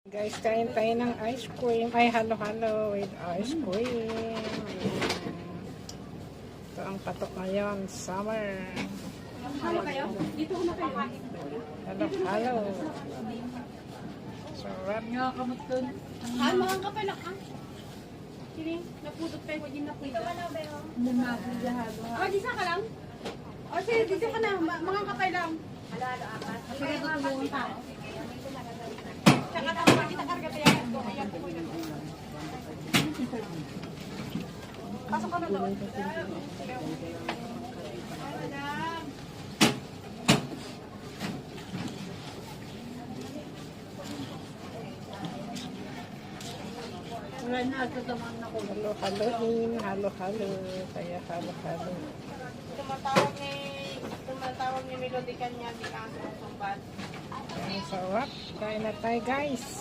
Guys, kain tayo ng ice cream. Ay, halo-halo with ice cream. Ito ang patok ngayon. Summer. Halo kayo? Dito ko na kayo. Halo-halo. Sarap. Nakakamot doon. Halo, mga kapalak ah. Sini, napudot tayo ko din napudot. Ito ka na, Beo. Namapudya halo. Oh, di ka lang? Oh, sige, dito ka na. Mga kapay lang. Halo-halo, apat. Sige, tutulungan pa. Tsaka naman kita karga tayo. Ayan po yun. Pasok ka na doon. Wala na, tatamaan ako. Halo-haloin. Halo-halo. Kaya halo-halo. Tumatawag ni Melody kanya di kaso sumbat. Ang sarap. Kain na tayo, guys.